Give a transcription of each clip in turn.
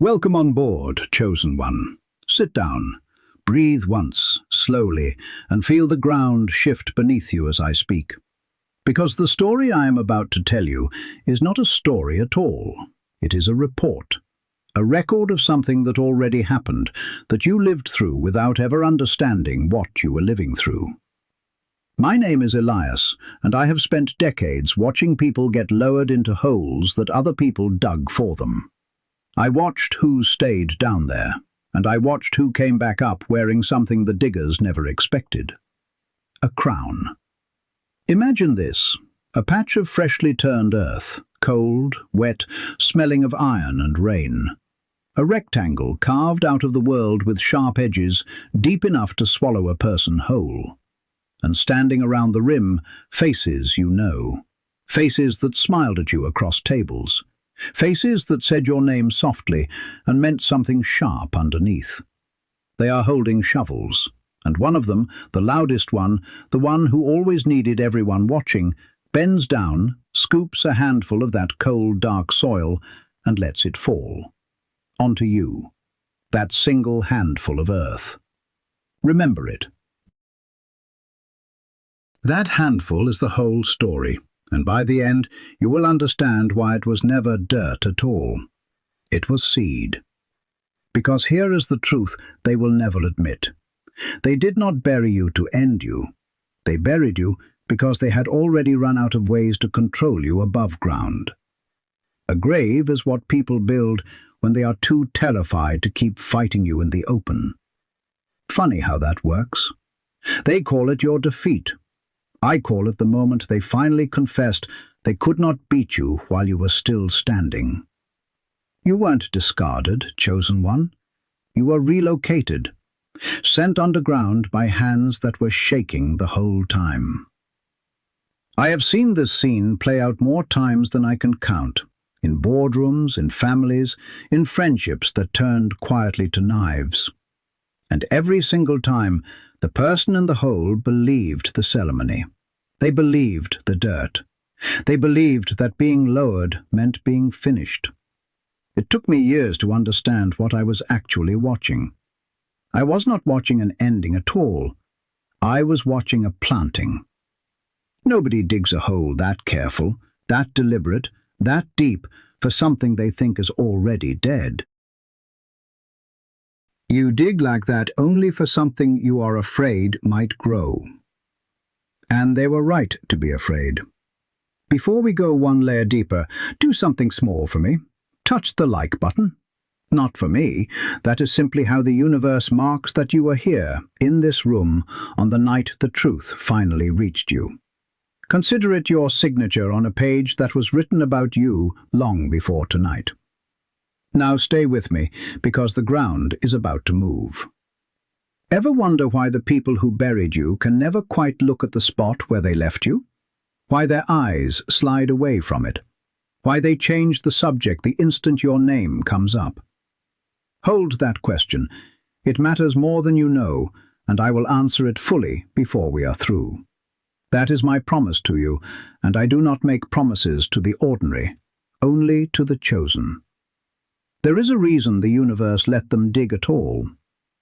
Welcome on board, chosen one. Sit down, breathe once, slowly, and feel the ground shift beneath you as I speak. Because the story I am about to tell you is not a story at all. It is a report, a record of something that already happened, that you lived through without ever understanding what you were living through. My name is Elias, and I have spent decades watching people get lowered into holes that other people dug for them. I watched who stayed down there, and I watched who came back up wearing something the diggers never expected. A crown. Imagine this, a patch of freshly turned earth, cold, wet, smelling of iron and rain. A rectangle carved out of the world with sharp edges, deep enough to swallow a person whole. And standing around the rim, faces you know. Faces that smiled at you across tables. Faces that said your name softly and meant something sharp underneath. They are holding shovels, and one of them, the loudest one, the one who always needed everyone watching, bends down, scoops a handful of that cold, dark soil, and lets it fall. Onto you. That single handful of earth. Remember it. That handful is the whole story. And by the end, you will understand why it was never dirt at all. It was seed. Because here is the truth they will never admit. They did not bury you to end you. They buried you because they had already run out of ways to control you above ground. A grave is what people build when they are too terrified to keep fighting you in the open. Funny how that works. They call it your defeat. I call it the moment they finally confessed they could not beat you while you were still standing. You weren't discarded, chosen one. You were relocated, sent underground by hands that were shaking the whole time. I have seen this scene play out more times than I can count, in boardrooms, in families, in friendships that turned quietly to knives. And every single time, the person in the hole believed the ceremony. They believed the dirt. They believed that being lowered meant being finished. It took me years to understand what I was actually watching. I was not watching an ending at all. I was watching a planting. Nobody digs a hole that careful, that deliberate, that deep for something they think is already dead. You dig like that only for something you are afraid might grow. And they were right to be afraid. Before we go one layer deeper, do something small for me. Touch the like button. Not for me. That is simply how the universe marks that you are here, in this room, on the night the truth finally reached you. Consider it your signature on a page that was written about you long before tonight. Now stay with me, because the ground is about to move. Ever wonder why the people who buried you can never quite look at the spot where they left you? Why their eyes slide away from it? Why they change the subject the instant your name comes up? Hold that question. It matters more than you know, and I will answer it fully before we are through. That is my promise to you, and I do not make promises to the ordinary, only to the chosen. There is a reason the universe let them dig at all,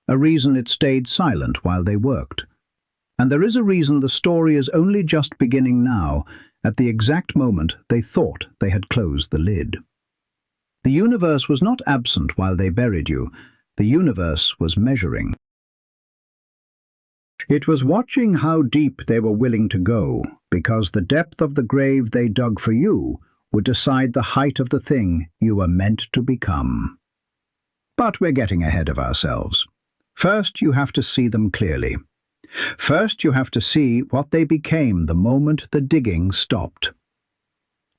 a reason it stayed silent while they worked. And there is a reason the story is only just beginning now, at the exact moment they thought they had closed the lid. The universe was not absent while they buried you. The universe was measuring. It was watching how deep they were willing to go, because the depth of the grave they dug for you would decide the height of the thing you were meant to become. But we're getting ahead of ourselves. First, you have to see them clearly. First, you have to see what they became the moment the digging stopped.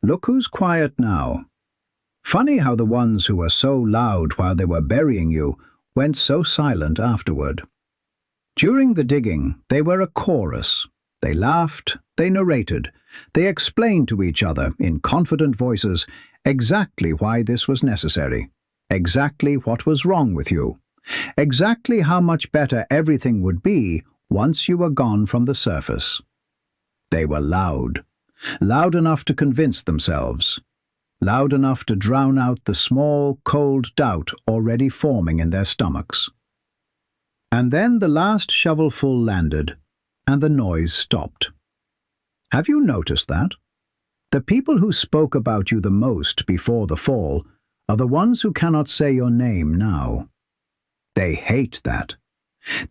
Look who's quiet now. Funny how the ones who were so loud while they were burying you went so silent afterward. During the digging, they were a chorus. They laughed, they narrated, they explained to each other in confident voices exactly why this was necessary, exactly what was wrong with you, exactly how much better everything would be once you were gone from the surface. They were loud, loud enough to convince themselves. loud enough to drown out the small, cold doubt already forming in their stomachs. And then the last shovelful landed, and the noise stopped. Have you noticed that? The people who spoke about you the most before the fall are the ones who cannot say your name now. They hate that.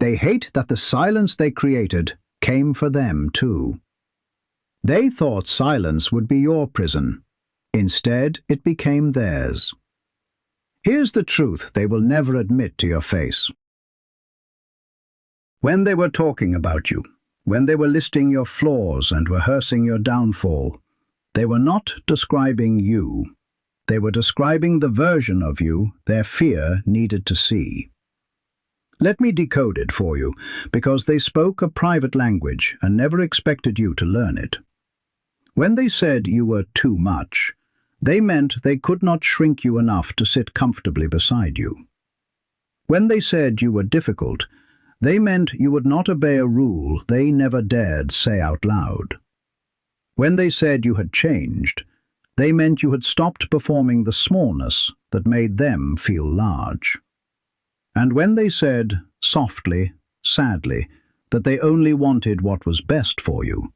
They hate that the silence they created came for them too. They thought silence would be your prison. Instead, it became theirs. Here's the truth they will never admit to your face. When they were talking about you, when they were listing your flaws and rehearsing your downfall, they were not describing you. They were describing the version of you their fear needed to see. Let me decode it for you, because they spoke a private language and never expected you to learn it. When they said you were too much, they meant they could not shrink you enough to sit comfortably beside you. When they said you were difficult, they meant you would not obey a rule they never dared say out loud. When they said you had changed, they meant you had stopped performing the smallness that made them feel large. And when they said, softly, sadly, that they only wanted what was best for you,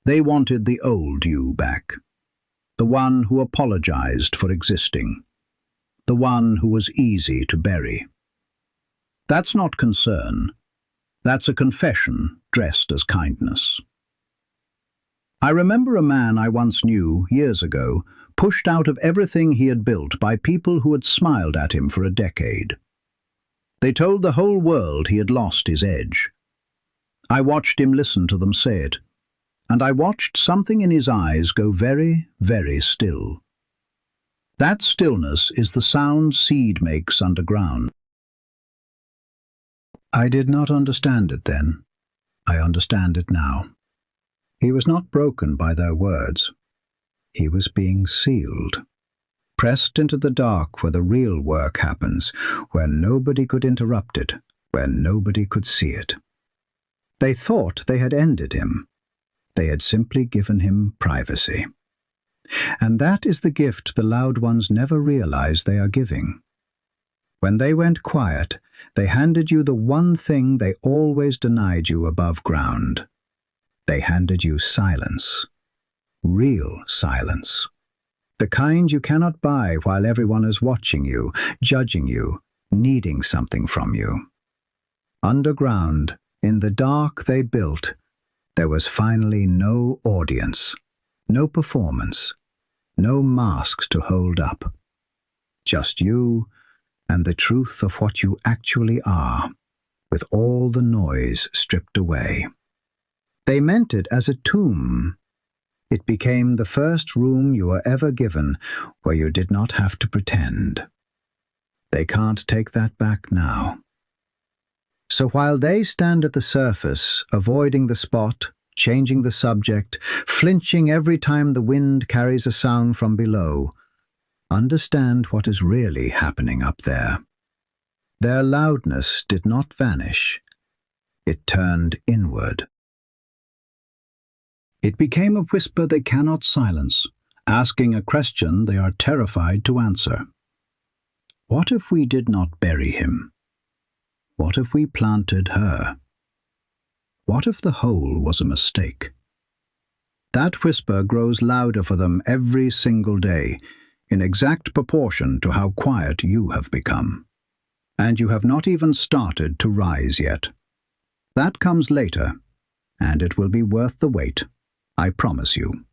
they wanted the old you back, the one who apologized for existing, the one who was easy to bury. That's not concern. That's a confession dressed as kindness. I remember a man I once knew, years ago, pushed out of everything he had built by people who had smiled at him for a decade. They told the whole world he had lost his edge. I watched him listen to them say it, and I watched something in his eyes go very, very still. That stillness is the sound seed makes underground. I did not understand it then. I understand it now. He was not broken by their words. He was being sealed, pressed into the dark where the real work happens, where nobody could interrupt it, where nobody could see it. They thought they had ended him. They had simply given him privacy. And that is the gift the loud ones never realize they are giving. When they went quiet, they handed you the one thing they always denied you above ground. They handed you silence. Real silence. The kind you cannot buy while everyone is watching you, judging you, needing something from you. Underground, in the dark they built, there was finally no audience, no performance, no masks to hold up. Just you and the truth of what you actually are, with all the noise stripped away. They meant it as a tomb. It became the first room you were ever given where you did not have to pretend. They can't take that back now. So while they stand at the surface, avoiding the spot, changing the subject, flinching every time the wind carries a sound from below, understand what is really happening up there. Their loudness did not vanish. It turned inward. It became a whisper they cannot silence, asking a question they are terrified to answer. What if we did not bury him? What if we planted her? What if the whole was a mistake? That whisper grows louder for them every single day, in exact proportion to how quiet you have become. And you have not even started to rise yet. That comes later, and it will be worth the wait, I promise you.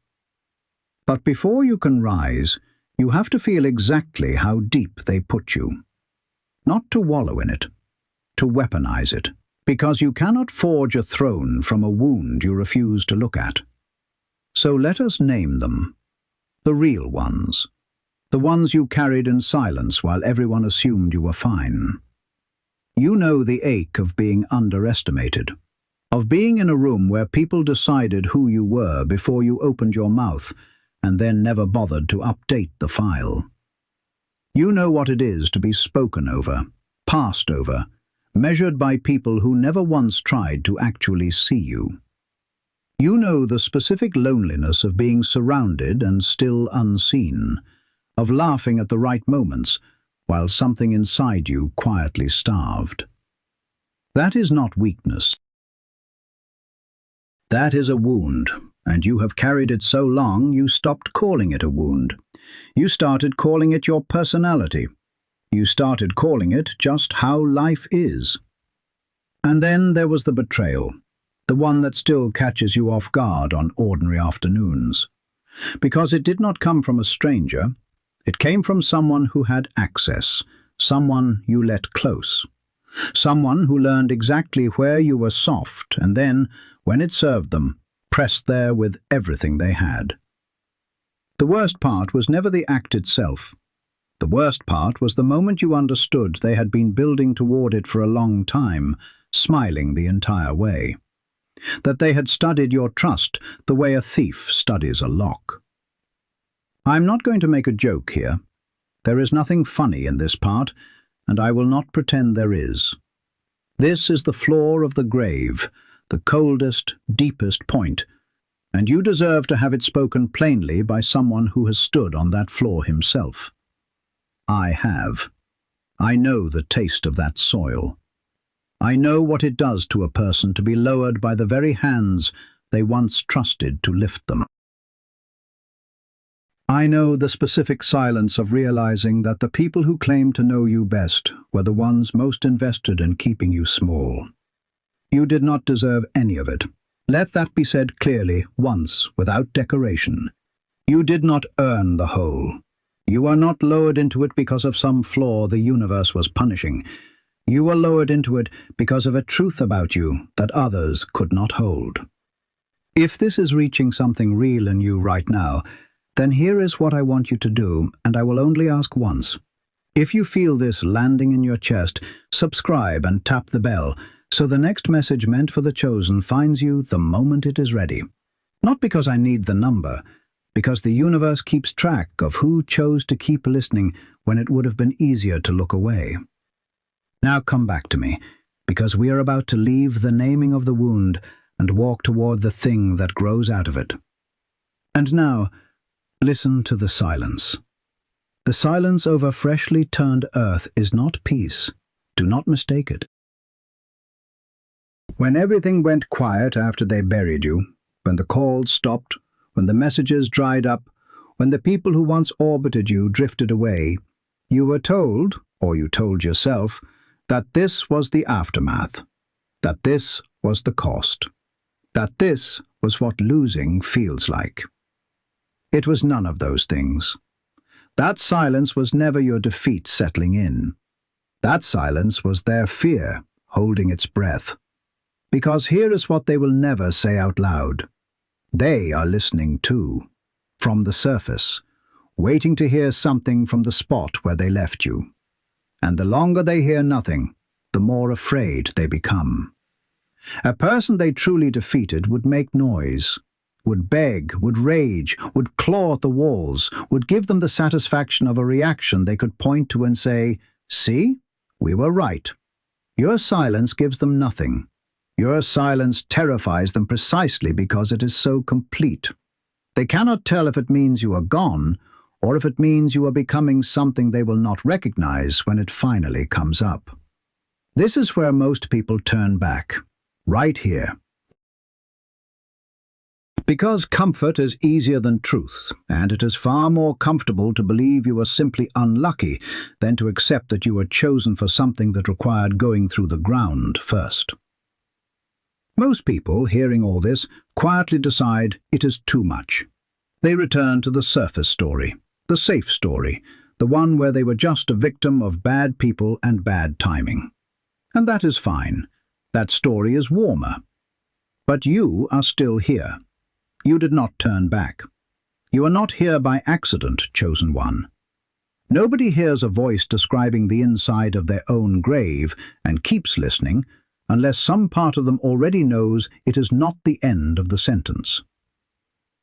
But before you can rise, you have to feel exactly how deep they put you. Not to wallow in it, to weaponize it, because you cannot forge a throne from a wound you refuse to look at. So let us name them, the real ones, the ones you carried in silence while everyone assumed you were fine. You know the ache of being underestimated, of being in a room where people decided who you were before you opened your mouth and then never bothered to update the file. You know what it is to be spoken over, passed over, measured by people who never once tried to actually see you. You know the specific loneliness of being surrounded and still unseen, of laughing at the right moments, while something inside you quietly starved. That is not weakness. That is a wound, and you have carried it so long you stopped calling it a wound. You started calling it your personality. You started calling it just how life is. And then there was the betrayal, the one that still catches you off guard on ordinary afternoons. Because it did not come from a stranger, it came from someone who had access, someone you let close. Someone who learned exactly where you were soft and then, when it served them, pressed there with everything they had. The worst part was never the act itself. The worst part was the moment you understood they had been building toward it for a long time, smiling the entire way. That they had studied your trust the way a thief studies a lock. I'm not going to make a joke here. There is nothing funny in this part, and I will not pretend there is. This is the floor of the grave, the coldest, deepest point, and you deserve to have it spoken plainly by someone who has stood on that floor himself. I have. I know the taste of that soil. I know what it does to a person to be lowered by the very hands they once trusted to lift them. I know the specific silence of realizing that the people who claimed to know you best were the ones most invested in keeping you small. You did not deserve any of it. Let that be said clearly, once, without decoration. You did not earn the whole. You are not lowered into it because of some flaw the universe was punishing. You were lowered into it because of a truth about you that others could not hold. If this is reaching something real in you right now, then here is what I want you to do, and I will only ask once. If you feel this landing in your chest, subscribe and tap the bell, so the next message meant for the chosen finds you the moment it is ready. Not because I need the number, because the universe keeps track of who chose to keep listening when it would have been easier to look away. Now come back to me, because we are about to leave the naming of the wound and walk toward the thing that grows out of it. And now, listen to the silence. The silence over freshly turned earth is not peace. Do not mistake it. When everything went quiet after they buried you, when the calls stopped, when the messages dried up, when the people who once orbited you drifted away, you were told, or you told yourself, that this was the aftermath, that this was the cost, that this was what losing feels like. It was none of those things. That silence was never your defeat settling in. That silence was their fear holding its breath. Because here is what they will never say out loud. They are listening too, from the surface, waiting to hear something from the spot where they left you. And the longer they hear nothing, the more afraid they become. A person they truly defeated would make noise, would beg, would rage, would claw at the walls, would give them the satisfaction of a reaction they could point to and say, "See, we were right." Your silence gives them nothing. Your silence terrifies them precisely because it is so complete. They cannot tell if it means you are gone, or if it means you are becoming something they will not recognize when it finally comes up. This is where most people turn back, right here. Because comfort is easier than truth, and it is far more comfortable to believe you are simply unlucky than to accept that you were chosen for something that required going through the ground first. Most people, hearing all this, quietly decide it is too much. They return to the surface story, the safe story, the one where they were just a victim of bad people and bad timing. And that is fine. That story is warmer. But you are still here. You did not turn back. You are not here by accident, chosen one. Nobody hears a voice describing the inside of their own grave and keeps listening unless some part of them already knows it is not the end of the sentence.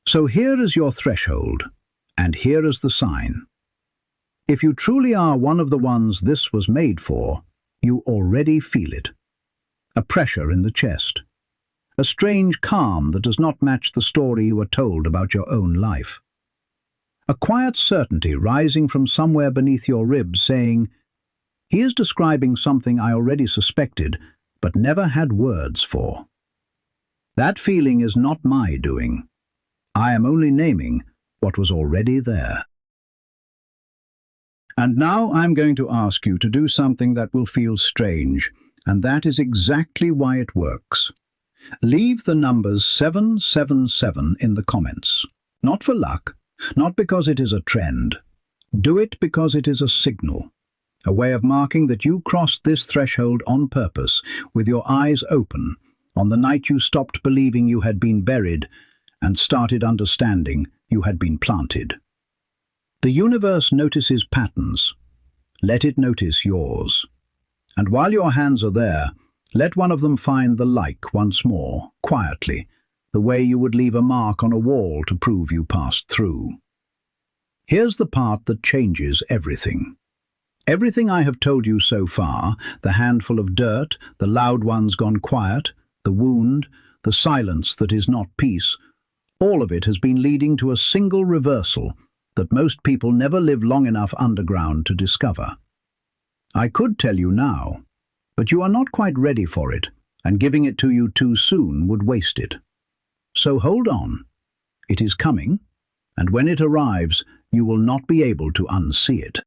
So here is your threshold, and here is the sign. If you truly are one of the ones this was made for, you already feel it. A pressure in the chest. A strange calm that does not match the story you were told about your own life. a quiet certainty rising from somewhere beneath your ribs saying, "He is describing something I already suspected, but never had words for." That feeling is not my doing. I am only naming what was already there. And now I'm going to ask you to do something that will feel strange, and that is exactly why it works. Leave the numbers 777 in the comments. Not for luck, not because it is a trend. Do it because it is a signal, a way of marking that you crossed this threshold on purpose, with your eyes open, on the night you stopped believing you had been buried and started understanding you had been planted. The universe notices patterns. Let it notice yours. And while your hands are there, let one of them find the like once more, quietly, the way you would leave a mark on a wall to prove you passed through. Here's the part that changes everything. Everything I have told you so far, the handful of dirt, the loud ones gone quiet, the wound, the silence that is not peace, all of it has been leading to a single reversal that most people never live long enough underground to discover. I could tell you now, but you are not quite ready for it, and giving it to you too soon would waste it. So hold on. It is coming, and when it arrives, you will not be able to unsee it.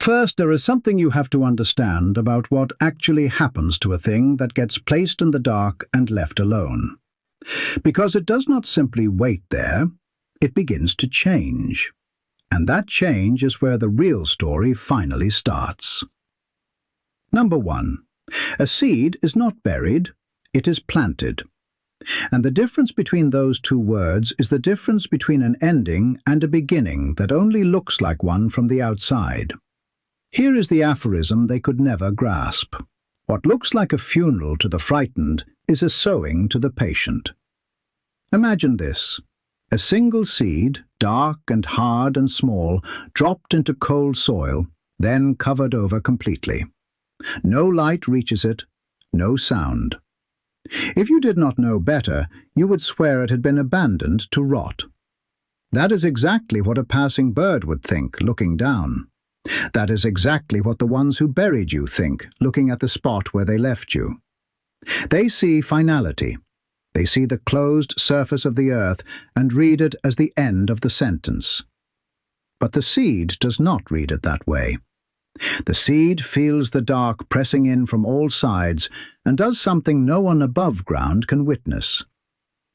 First, there is something you have to understand about what actually happens to a thing that gets placed in the dark and left alone. Because it does not simply wait there, it begins to change. And that change is where the real story finally starts. Number 1. A seed is not buried, it is planted. And the difference between those two words is the difference between an ending and a beginning that only looks like one from the outside. Here is the aphorism they could never grasp. What looks like a funeral to the frightened is a sowing to the patient. Imagine this. A single seed, dark and hard and small, dropped into cold soil, then covered over completely. No light reaches it, no sound. If you did not know better, you would swear it had been abandoned to rot. That is exactly what a passing bird would think, looking down. That is exactly what the ones who buried you think, looking at the spot where they left you. They see finality. They see the closed surface of the earth and read it as the end of the sentence. But the seed does not read it that way. The seed feels the dark pressing in from all sides and does something no one above ground can witness.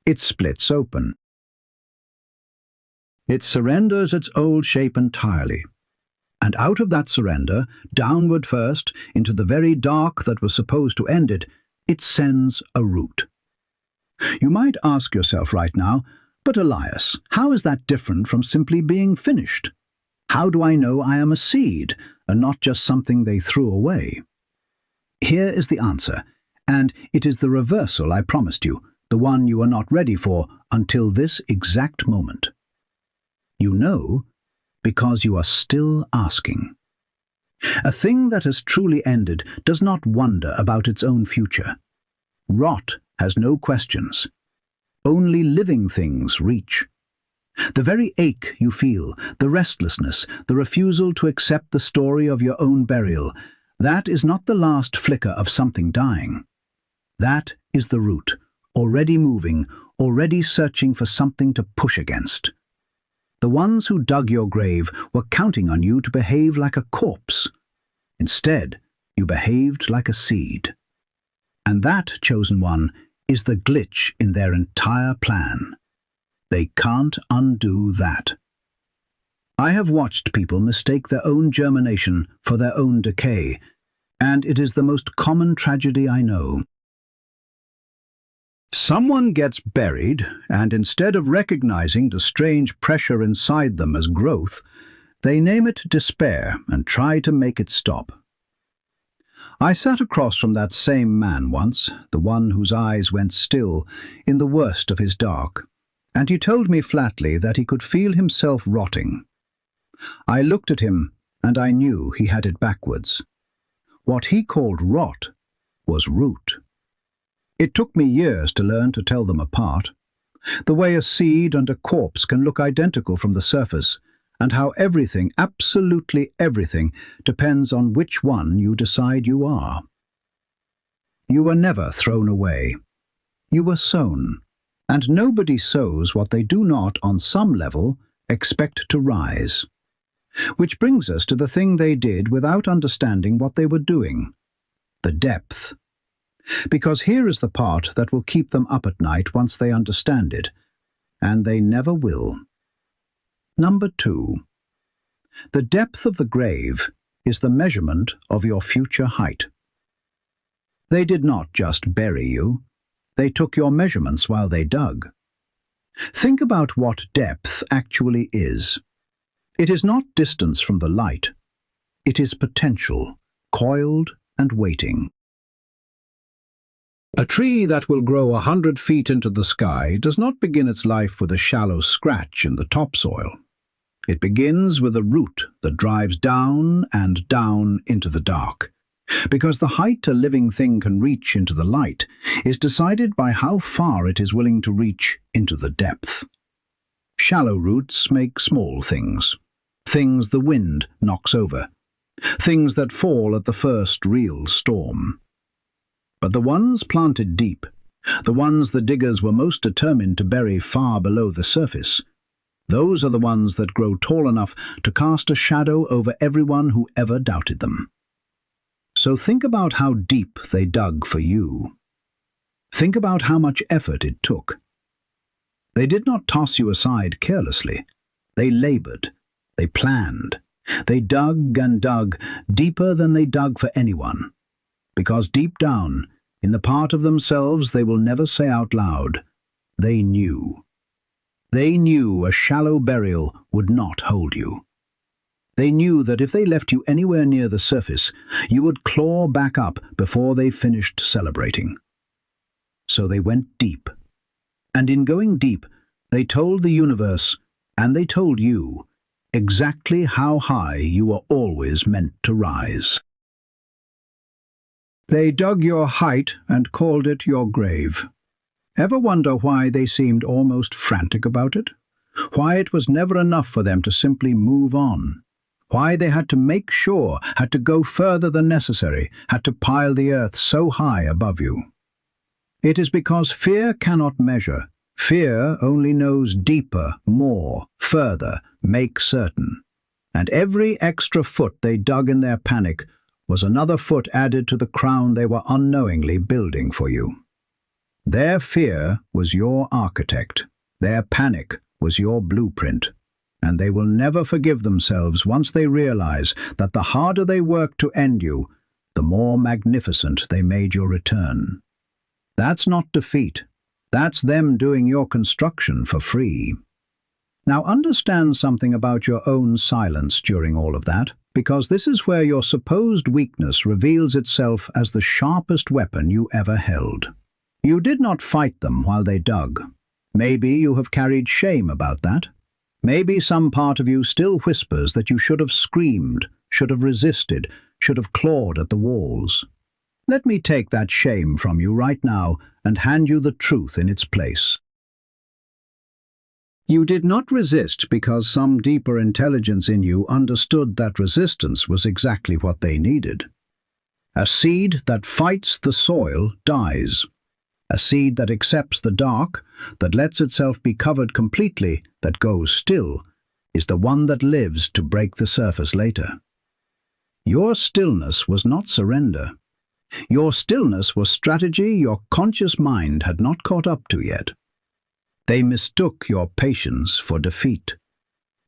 It splits open. It surrenders its old shape entirely. And out of that surrender, downward first, into the very dark that was supposed to end it, it sends a root. You might ask yourself right now, but Elias, how is that different from simply being finished? How do I know I am a seed, and not just something they threw away? Here is the answer, and it is the reversal I promised you, the one you are not ready for until this exact moment. You know, because you are still asking. A thing that has truly ended does not wonder about its own future. Rot has no questions. Only living things reach. The very ache you feel, the restlessness, the refusal to accept the story of your own burial, that is not the last flicker of something dying. That is the root, already moving, already searching for something to push against. The ones who dug your grave were counting on you to behave like a corpse. Instead, you behaved like a seed. And that, chosen one, is the glitch in their entire plan. They can't undo that. I have watched people mistake their own germination for their own decay, and it is the most common tragedy I know. Someone gets buried, and instead of recognizing the strange pressure inside them as growth, they name it despair and try to make it stop. I sat across from that same man once, the one whose eyes went still, in the worst of his dark, and he told me flatly that he could feel himself rotting. I looked at him, and I knew he had it backwards. What he called rot was root. It took me years to learn to tell them apart. The way a seed and a corpse can look identical from the surface, and how everything, absolutely everything, depends on which one you decide you are. You were never thrown away. You were sown, and nobody sows what they do not, on some level, expect to rise. Which brings us to the thing they did without understanding what they were doing: the depth. Because here is the part that will keep them up at night once they understand it, and they never will. Number 2. The depth of the grave is the measurement of your future height. They did not just bury you, they took your measurements while they dug. Think about what depth actually is. It is not distance from the light. It is potential, coiled and waiting. A tree that will grow 100 feet into the sky does not begin its life with a shallow scratch in the topsoil. It begins with a root that drives down and down into the dark, because the height a living thing can reach into the light is decided by how far it is willing to reach into the depth. Shallow roots make small things, things the wind knocks over, things that fall at the first real storm. But the ones planted deep, the ones the diggers were most determined to bury far below the surface, those are the ones that grow tall enough to cast a shadow over everyone who ever doubted them. So think about how deep they dug for you. Think about how much effort it took. They did not toss you aside carelessly. They labored. They planned. They dug and dug, deeper than they dug for anyone. Because deep down, in the part of themselves they will never say out loud, they knew. They knew a shallow burial would not hold you. They knew that if they left you anywhere near the surface, you would claw back up before they finished celebrating. So they went deep. And in going deep, they told the universe, and they told you, exactly how high you were always meant to rise. They dug your height and called it your grave. Ever wonder why they seemed almost frantic about it? Why it was never enough for them to simply move on? Why they had to make sure, had to go further than necessary, had to pile the earth so high above you? It is because fear cannot measure. Fear only knows deeper, more, further, make certain. And every extra foot they dug in their panic was another foot added to the crown they were unknowingly building for you. Their fear was your architect. Their panic was your blueprint. And they will never forgive themselves once they realize that the harder they worked to end you, the more magnificent they made your return. That's not defeat. That's them doing your construction for free. Now understand something about your own silence during all of that, because this is where your supposed weakness reveals itself as the sharpest weapon you ever held. You did not fight them while they dug. Maybe you have carried shame about that. Maybe some part of you still whispers that you should have screamed, should have resisted, should have clawed at the walls. Let me take that shame from you right now and hand you the truth in its place. You did not resist because some deeper intelligence in you understood that resistance was exactly what they needed. A seed that fights the soil dies. A seed that accepts the dark, that lets itself be covered completely, that goes still, is the one that lives to break the surface later. Your stillness was not surrender. Your stillness was strategy your conscious mind had not caught up to yet. They mistook your patience for defeat.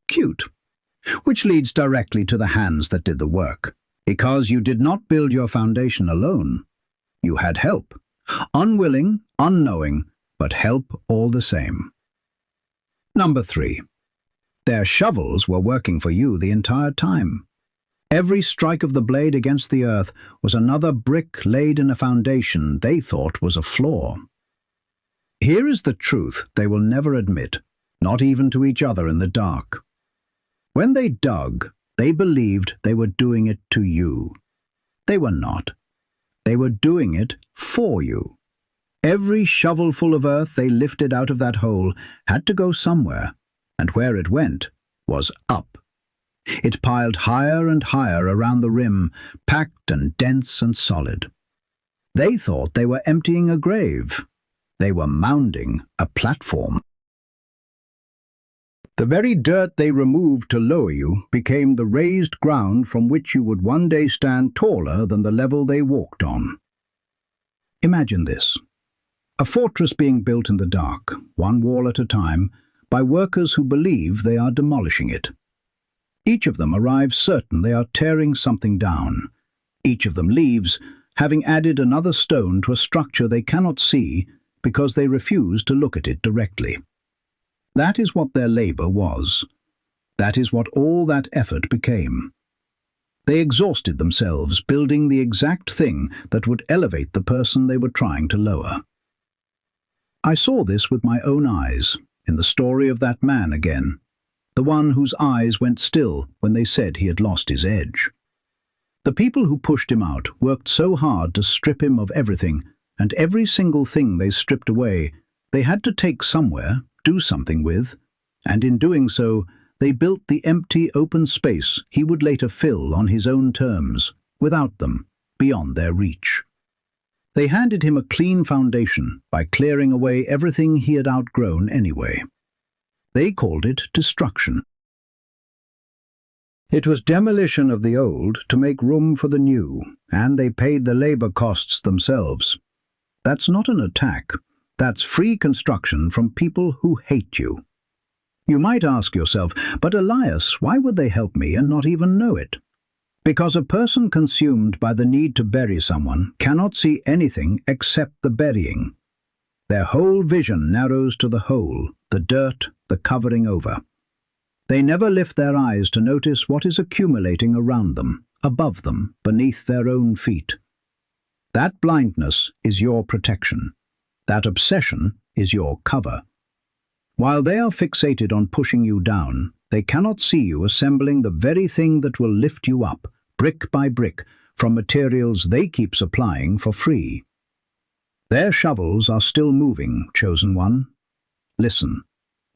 Cute. Which leads directly to the hands that did the work. Because you did not build your foundation alone. You had help. Unwilling, unknowing, but help all the same. Number 3. Their shovels were working for you the entire time. Every strike of the blade against the earth was another brick laid in a foundation they thought was a flaw. Here is the truth they will never admit, not even to each other in the dark. When they dug, they believed they were doing it to you. They were not. They were doing it for you. Every shovelful of earth they lifted out of that hole had to go somewhere, and where it went was up. It piled higher and higher around the rim, packed and dense and solid. They thought they were emptying a grave. They were mounding a platform. The very dirt they removed to lower you became the raised ground from which you would one day stand taller than the level they walked on. Imagine this: a fortress being built in the dark, one wall at a time, by workers who believe they are demolishing it. Each of them arrives certain they are tearing something down. Each of them leaves, having added another stone to a structure they cannot see because they refuse to look at it directly. That is what their labor was. That is what all that effort became. They exhausted themselves building the exact thing that would elevate the person they were trying to lower. I saw this with my own eyes in the story of that man again, the one whose eyes went still when they said he had lost his edge. The people who pushed him out worked so hard to strip him of everything, and every single thing they stripped away, they had to take somewhere, do something with, and in doing so, they built the empty, open space he would later fill on his own terms, without them, beyond their reach. They handed him a clean foundation by clearing away everything he had outgrown anyway. They called it destruction. It was demolition of the old to make room for the new, and they paid the labor costs themselves. That's not an attack. That's free construction from people who hate you. You might ask yourself, but Elias, why would they help me and not even know it? Because a person consumed by the need to bury someone cannot see anything except the burying. Their whole vision narrows to the hole, the dirt, the covering over. They never lift their eyes to notice what is accumulating around them, above them, beneath their own feet. That blindness is your protection. That obsession is your cover. While they are fixated on pushing you down, they cannot see you assembling the very thing that will lift you up, brick by brick, from materials they keep supplying for free. Their shovels are still moving, chosen one. Listen.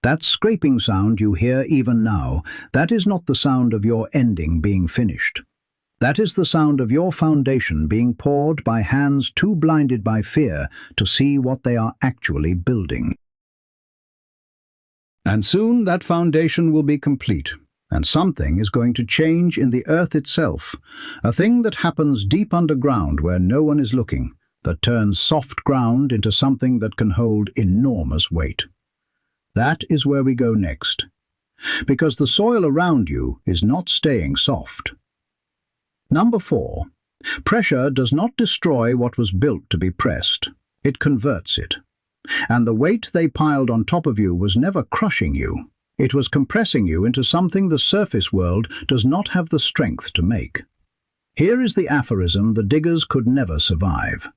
That scraping sound you hear even now, that is not the sound of your ending being finished. That is the sound of your foundation being poured by hands too blinded by fear to see what they are actually building. And soon that foundation will be complete, and something is going to change in the earth itself, a thing that happens deep underground where no one is looking, that turns soft ground into something that can hold enormous weight. That is where we go next, because the soil around you is not staying soft. Number 4. Pressure does not destroy what was built to be pressed. It converts it. And the weight they piled on top of you was never crushing you. It was compressing you into something the surface world does not have the strength to make. Here is the aphorism the diggers could never survive.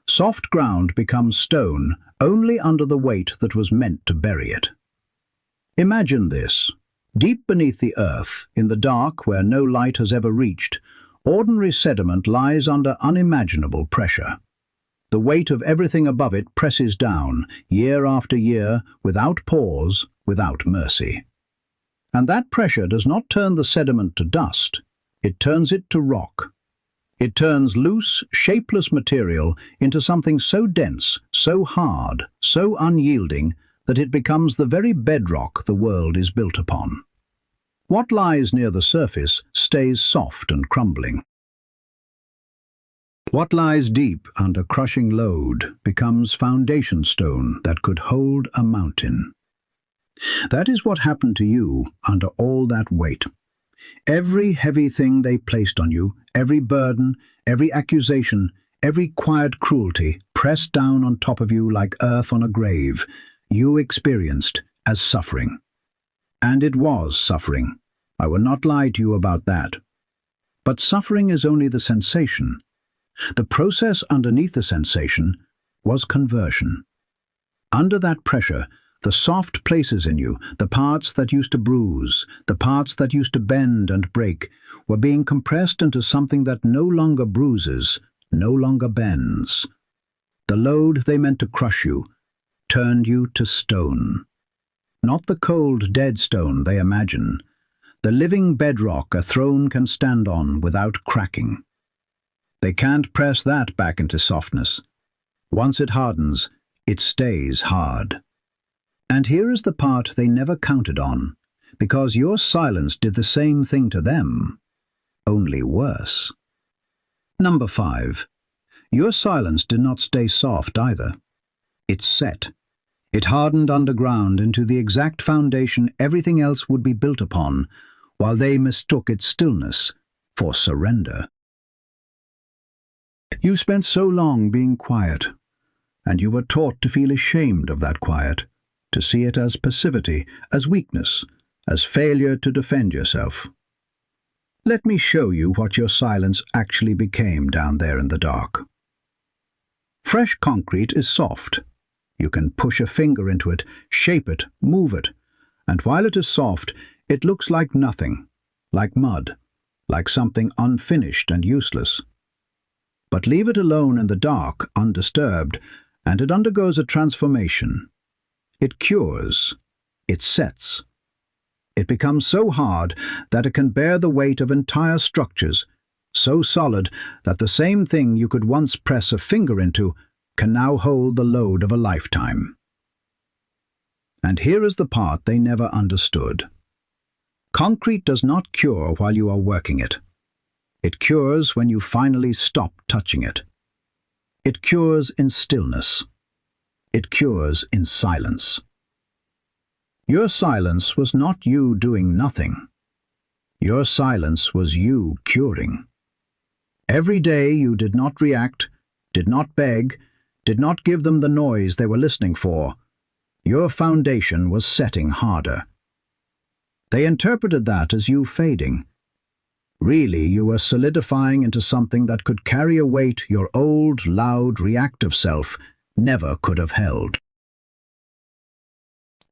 Soft ground becomes stone only under the weight that was meant to bury it. Imagine this. Deep beneath the earth, in the dark where no light has ever reached, ordinary sediment lies under unimaginable pressure. The weight of everything above it presses down, year after year, without pause, without mercy. And that pressure does not turn the sediment to dust, it turns it to rock. It turns loose, shapeless material into something so dense, so hard, so unyielding, that it becomes the very bedrock the world is built upon. What lies near the surface stays soft and crumbling. What lies deep under crushing load becomes foundation stone that could hold a mountain. That is what happened to you under all that weight. Every heavy thing they placed on you, every burden, every accusation, every quiet cruelty pressed down on top of you like earth on a grave, you experienced as suffering. And it was suffering. I will not lie to you about that. But suffering is only the sensation. The process underneath the sensation was conversion. Under that pressure, the soft places in you, the parts that used to bruise, the parts that used to bend and break, were being compressed into something that no longer bruises, no longer bends. The load they meant to crush you turned you to stone. Not the cold, dead stone they imagine, the living bedrock a throne can stand on without cracking. They can't press that back into softness. Once it hardens, it stays hard. And here is the part they never counted on, because your silence did the same thing to them, only worse. Number 5. Your silence did not stay soft either. It set. It hardened underground into the exact foundation everything else would be built upon, while they mistook its stillness for surrender. You spent so long being quiet, and you were taught to feel ashamed of that quiet, to see it as passivity, as weakness, as failure to defend yourself. Let me show you what your silence actually became down there in the dark. Fresh concrete is soft. You can push a finger into it, shape it, move it, and while it is soft, it looks like nothing, like mud, like something unfinished and useless. But leave it alone in the dark, undisturbed, and it undergoes a transformation. It cures. It sets. It becomes so hard that it can bear the weight of entire structures, so solid that the same thing you could once press a finger into can now hold the load of a lifetime. And here is the part they never understood. Concrete does not cure while you are working it. It cures when you finally stop touching it. It cures in stillness. It cures in silence. Your silence was not you doing nothing. Your silence was you curing. Every day you did not react, did not beg, did not give them the noise they were listening for. Your foundation was setting harder. They interpreted that as you fading. Really, you were solidifying into something that could carry a weight your old, loud, reactive self never could have held.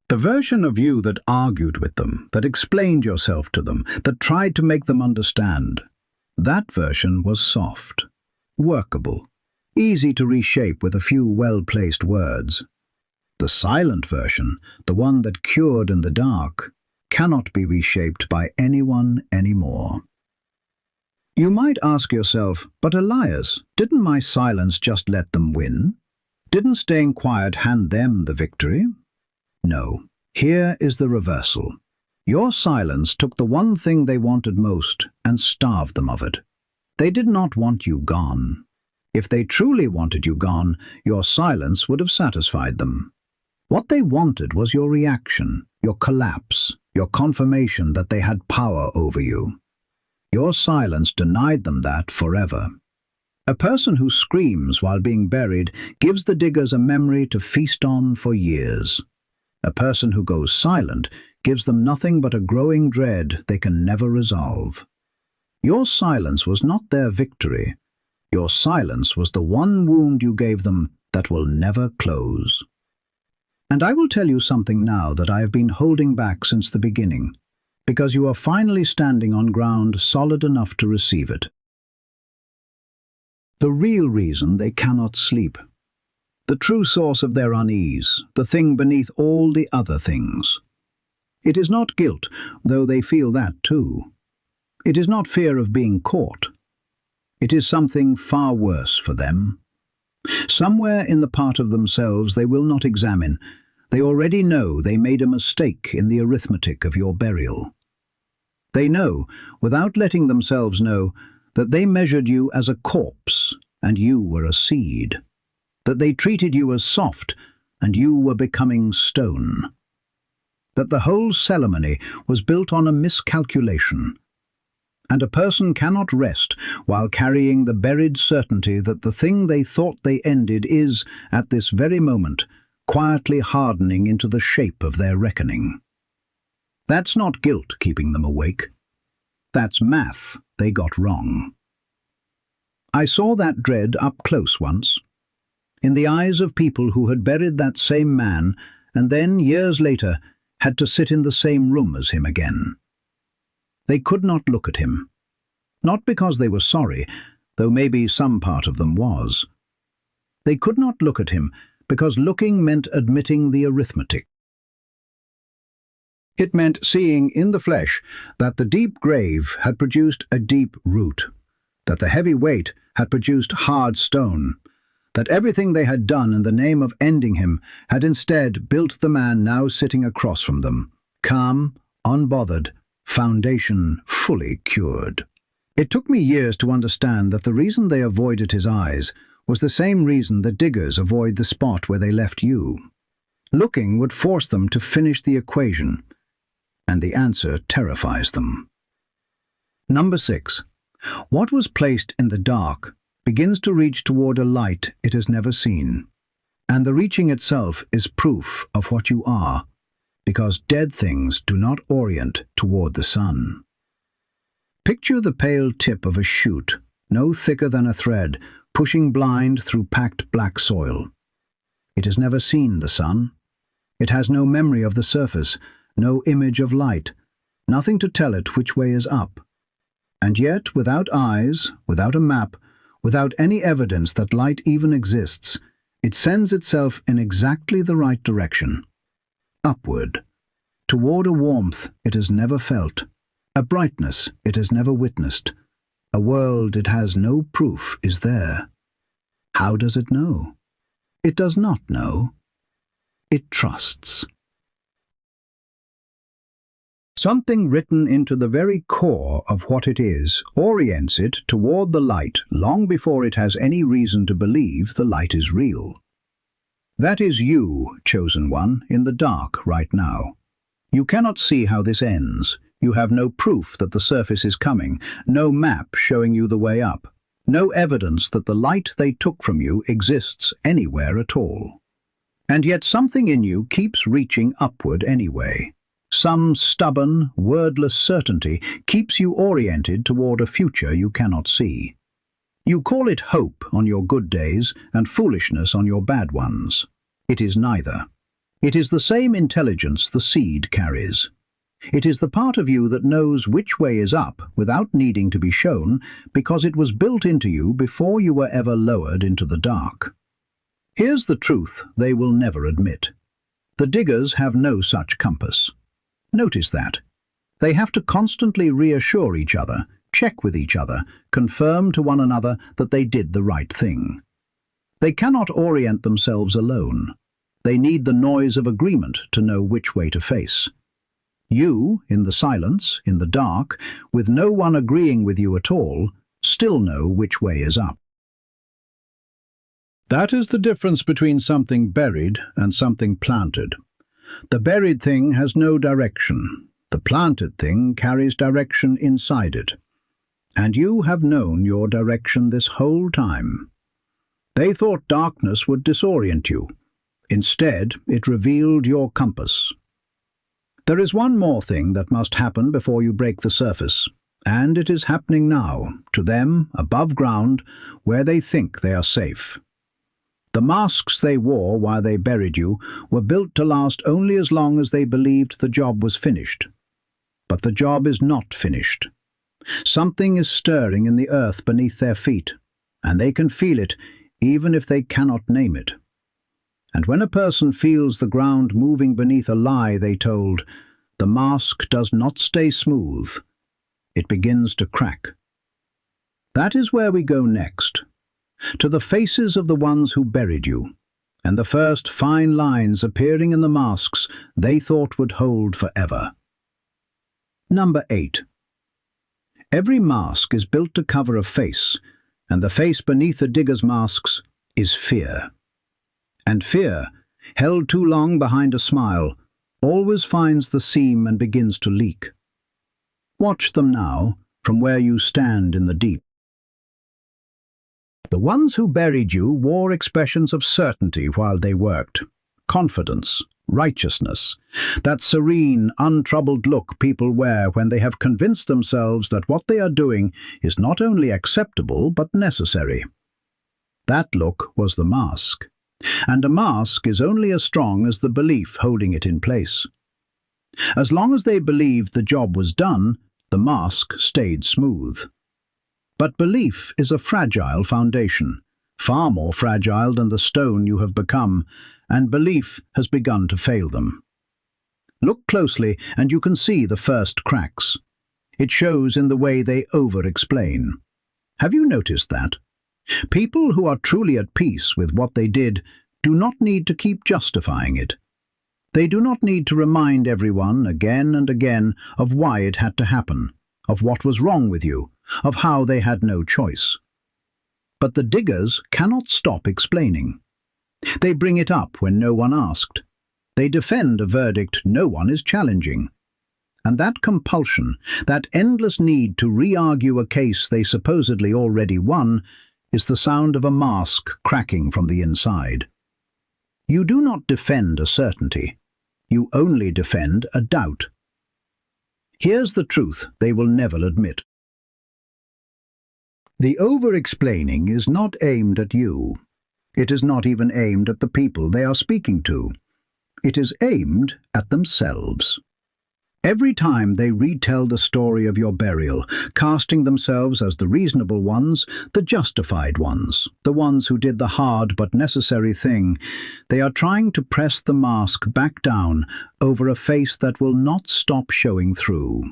The version of you that argued with them, that explained yourself to them, that tried to make them understand, that version was soft, workable, easy to reshape with a few well-placed words. The silent version, the one that cured in the dark, cannot be reshaped by anyone anymore. You might ask yourself, but Elias, didn't my silence just let them win? Didn't staying quiet hand them the victory? No, here is the reversal. Your silence took the one thing they wanted most and starved them of it. They did not want you gone. If they truly wanted you gone, your silence would have satisfied them. What they wanted was your reaction, your collapse, your confirmation that they had power over you. Your silence denied them that forever. A person who screams while being buried gives the diggers a memory to feast on for years. A person who goes silent gives them nothing but a growing dread they can never resolve. Your silence was not their victory. Your silence was the one wound you gave them that will never close. And I will tell you something now that I have been holding back since the beginning, because you are finally standing on ground solid enough to receive it. The real reason they cannot sleep. The true source of their unease, the thing beneath all the other things. It is not guilt, though they feel that too. It is not fear of being caught. It is something far worse for them. Somewhere in the part of themselves they will not examine, they already know they made a mistake in the arithmetic of your burial. They know, without letting themselves know, that they measured you as a corpse and you were a seed. That they treated you as soft, and you were becoming stone. That the whole ceremony was built on a miscalculation. And a person cannot rest while carrying the buried certainty that the thing they thought they ended is, at this very moment, quietly hardening into the shape of their reckoning. That's not guilt keeping them awake. That's math they got wrong. I saw that dread up close once, in the eyes of people who had buried that same man and then, years later, had to sit in the same room as him again. They could not look at him, not because they were sorry, though maybe some part of them was. They could not look at him, because looking meant admitting the arithmetic. It meant seeing in the flesh that the deep grave had produced a deep root, that the heavy weight had produced hard stone, that everything they had done in the name of ending him had instead built the man now sitting across from them, calm, unbothered, foundation fully cured. It took me years to understand that the reason they avoided his eyes was the same reason the diggers avoid the spot where they left you. Looking would force them to finish the equation, and the answer terrifies them. Number 6. What was placed in the dark begins to reach toward a light it has never seen, and the reaching itself is proof of what you are, because dead things do not orient toward the sun. Picture the pale tip of a shoot, no thicker than a thread, pushing blind through packed black soil. It has never seen the sun. It has no memory of the surface, no image of light, nothing to tell it which way is up. And yet, without eyes, without a map, without any evidence that light even exists, it sends itself in exactly the right direction. Upward, toward a warmth it has never felt, a brightness it has never witnessed, a world it has no proof is there. How does it know? It does not know. It trusts. Something written into the very core of what it is orients it toward the light long before it has any reason to believe the light is real. That is you, chosen one, in the dark right now. You cannot see how this ends. You have no proof that the surface is coming, no map showing you the way up, no evidence that the light they took from you exists anywhere at all. And yet something in you keeps reaching upward anyway. Some stubborn, wordless certainty keeps you oriented toward a future you cannot see. You call it hope on your good days and foolishness on your bad ones. It is neither. It is the same intelligence the seed carries. It is the part of you that knows which way is up without needing to be shown, because it was built into you before you were ever lowered into the dark. Here's the truth they will never admit. The diggers have no such compass. Notice that. They have to constantly reassure each other, check with each other, confirm to one another that they did the right thing. They cannot orient themselves alone. They need the noise of agreement to know which way to face. You, in the silence, in the dark, with no one agreeing with you at all, still know which way is up. That is the difference between something buried and something planted. The buried thing has no direction. The planted thing carries direction inside it. And you have known your direction this whole time. They thought darkness would disorient you. Instead, it revealed your compass. There is one more thing that must happen before you break the surface, and it is happening now, to them, above ground, where they think they are safe. The masks they wore while they buried you were built to last only as long as they believed the job was finished. But the job is not finished. Something is stirring in the earth beneath their feet, and they can feel it even if they cannot name it. And when a person feels the ground moving beneath a lie they told, the mask does not stay smooth. It begins to crack. That is where we go next. To the faces of the ones who buried you, and the first fine lines appearing in the masks they thought would hold forever. Number 8. Every mask is built to cover a face, and the face beneath the digger's masks is fear. And fear, held too long behind a smile, always finds the seam and begins to leak. Watch them now, from where you stand in the deep. The ones who buried you wore expressions of certainty while they worked. Confidence, righteousness, that serene, untroubled look people wear when they have convinced themselves that what they are doing is not only acceptable but necessary. That look was the mask, and a mask is only as strong as the belief holding it in place. As long as they believed the job was done, the mask stayed smooth. But belief is a fragile foundation, far more fragile than the stone you have become, and belief has begun to fail them. Look closely and you can see the first cracks. It shows in the way they over-explain. Have you noticed that? People who are truly at peace with what they did do not need to keep justifying it. They do not need to remind everyone again and again of why it had to happen, of what was wrong with you, of how they had no choice. But the diggers cannot stop explaining. They bring it up when no one asked. They defend a verdict no one is challenging. And that compulsion, that endless need to re-argue a case they supposedly already won, is the sound of a mask cracking from the inside. You do not defend a certainty. You only defend a doubt. Here's the truth they will never admit. The over-explaining is not aimed at you. It is not even aimed at the people they are speaking to. It is aimed at themselves. Every time they retell the story of your burial, casting themselves as the reasonable ones, the justified ones, the ones who did the hard but necessary thing, they are trying to press the mask back down over a face that will not stop showing through.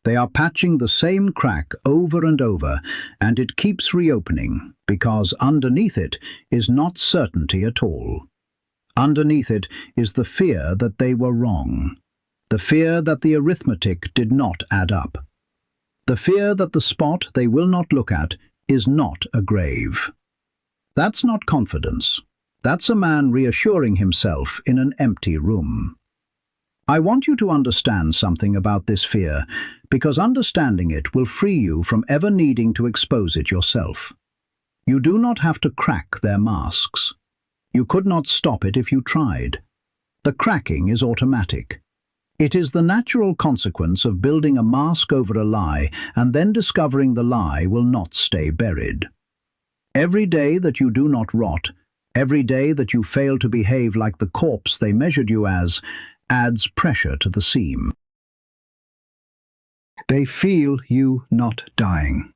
They are patching the same crack over and over, and it keeps reopening, because underneath it is not certainty at all. Underneath it is the fear that they were wrong. The fear that the arithmetic did not add up. The fear that the spot they will not look at is not a grave. That's not confidence. That's a man reassuring himself in an empty room. I want you to understand something about this fear, because understanding it will free you from ever needing to expose it yourself. You do not have to crack their masks. You could not stop it if you tried. The cracking is automatic. It is the natural consequence of building a mask over a lie and then discovering the lie will not stay buried. Every day that you do not rot, every day that you fail to behave like the corpse they measured you as, adds pressure to the seam. They feel you not dying.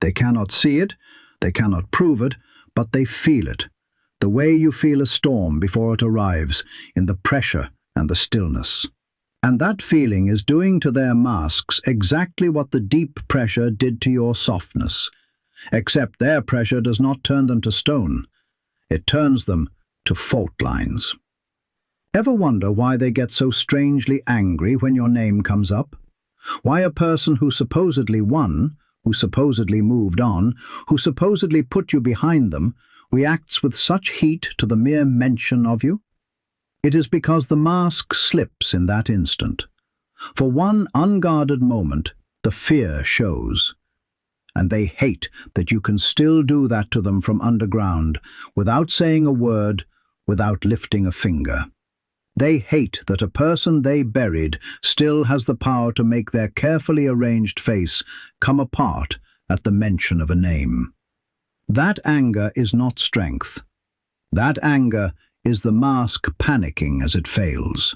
They cannot see it, they cannot prove it, but they feel it, the way you feel a storm before it arrives, in the pressure and the stillness. And that feeling is doing to their masks exactly what the deep pressure did to your softness, except their pressure does not turn them to stone. It turns them to fault lines. Ever wonder why they get so strangely angry when your name comes up? Why a person who supposedly won, who supposedly moved on, who supposedly put you behind them, reacts with such heat to the mere mention of you? It is because the mask slips in that instant. For one unguarded moment, the fear shows. And they hate that you can still do that to them from underground, without saying a word, without lifting a finger. They hate that a person they buried still has the power to make their carefully arranged face come apart at the mention of a name. That anger is not strength. That anger is the mask panicking as it fails.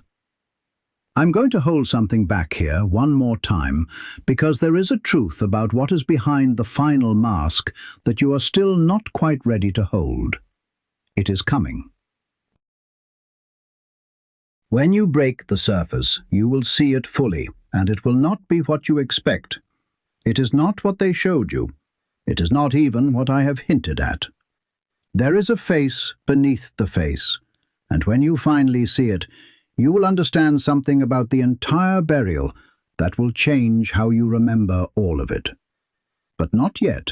I'm going to hold something back here one more time, because there is a truth about what is behind the final mask that you are still not quite ready to hold. It is coming. When you break the surface, you will see it fully, and it will not be what you expect. It is not what they showed you. It is not even what I have hinted at. There is a face beneath the face, and when you finally see it, you will understand something about the entire burial that will change how you remember all of it. But not yet.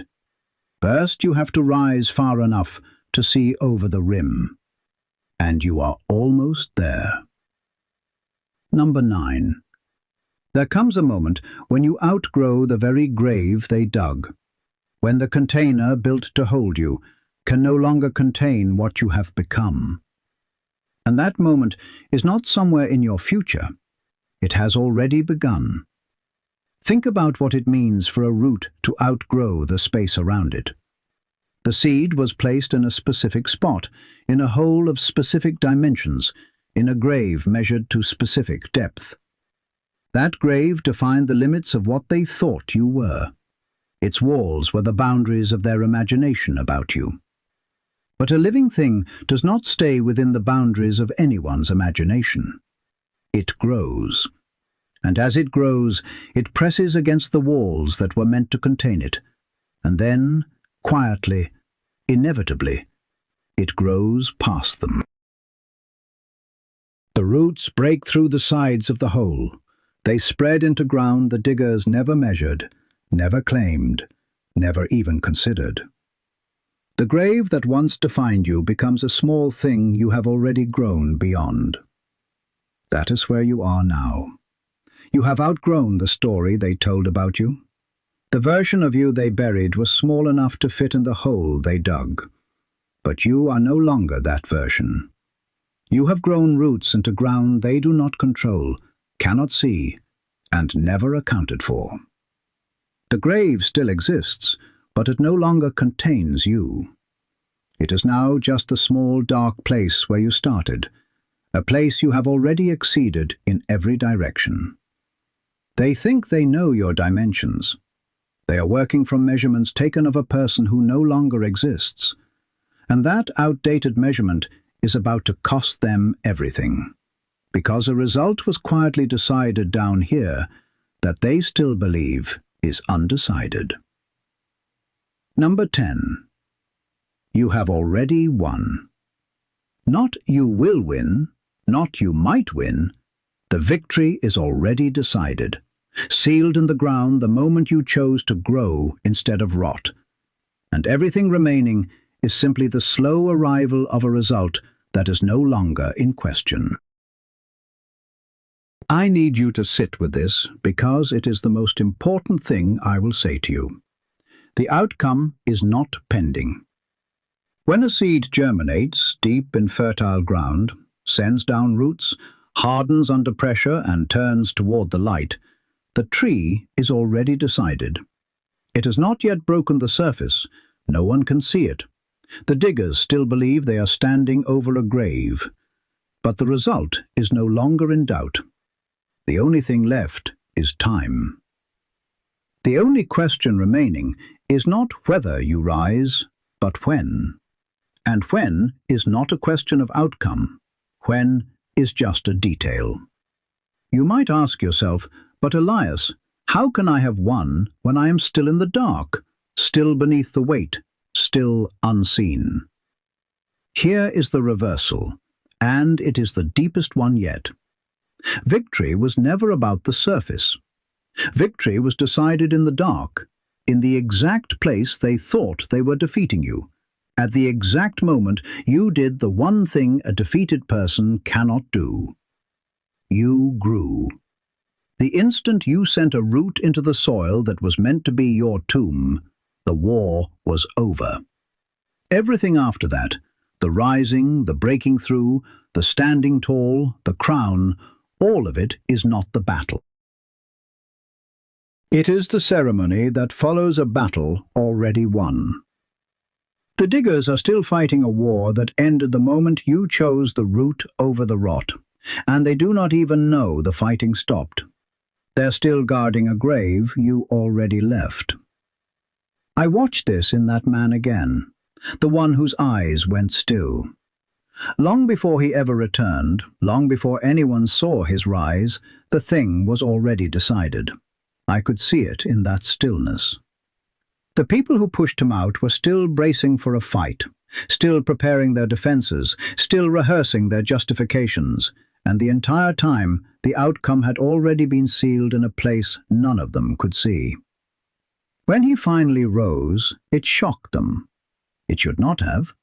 First you have to rise far enough to see over the rim. And you are almost there. Number 9. There comes a moment when you outgrow the very grave they dug, when the container built to hold you can no longer contain what you have become. And that moment is not somewhere in your future. It has already begun. Think about what it means for a root to outgrow the space around it. The seed was placed in a specific spot, in a hole of specific dimensions, in a grave measured to specific depth. That grave defined the limits of what they thought you were. Its walls were the boundaries of their imagination about you. But a living thing does not stay within the boundaries of anyone's imagination. It grows. And as it grows, it presses against the walls that were meant to contain it. And then, quietly, inevitably, it grows past them. The roots break through the sides of the hole. They spread into ground the diggers never measured, never claimed, never even considered. The grave that once defined you becomes a small thing you have already grown beyond. That is where you are now. You have outgrown the story they told about you. The version of you they buried was small enough to fit in the hole they dug. But you are no longer that version. You have grown roots into ground they do not control, cannot see, and never accounted for. The grave still exists, but it no longer contains you. It is now just a small dark place where you started, a place you have already exceeded in every direction. They think they know your dimensions. They are working from measurements taken of a person who no longer exists, and that outdated measurement is about to cost them everything, because a result was quietly decided down here that they still believe is undecided. Number 10. You have already won. Not you will win, not you might win. The victory is already decided, sealed in the ground the moment you chose to grow instead of rot, and everything remaining is simply the slow arrival of a result that is no longer in question. I need you to sit with this because it is the most important thing I will say to you. The outcome is not pending. When a seed germinates deep in fertile ground, sends down roots, hardens under pressure and turns toward the light, the tree is already decided. It has not yet broken the surface. No one can see it. The diggers still believe they are standing over a grave, but the result is no longer in doubt. The only thing left is time. The only question remaining is not whether you rise, but when. And when is not a question of outcome. When is just a detail. You might ask yourself, but Elias, how can I have won when I am still in the dark, still beneath the weight, still unseen? Here is the reversal, and it is the deepest one yet. Victory was never about the surface. Victory was decided in the dark, in the exact place they thought they were defeating you. At the exact moment you did the one thing a defeated person cannot do. You grew. The instant you sent a root into the soil that was meant to be your tomb, the war was over. Everything after that, the rising, the breaking through, the standing tall, the crown, all of it is not the battle. It is the ceremony that follows a battle already won. The diggers are still fighting a war that ended the moment you chose the root over the rot, and they do not even know the fighting stopped. They're still guarding a grave you already left. I watched this in that man again, the one whose eyes went still. Long before he ever returned, long before anyone saw his rise, the thing was already decided. I could see it in that stillness. The people who pushed him out were still bracing for a fight, still preparing their defenses, still rehearsing their justifications, and the entire time the outcome had already been sealed in a place none of them could see. When he finally rose, it shocked them. It should not have.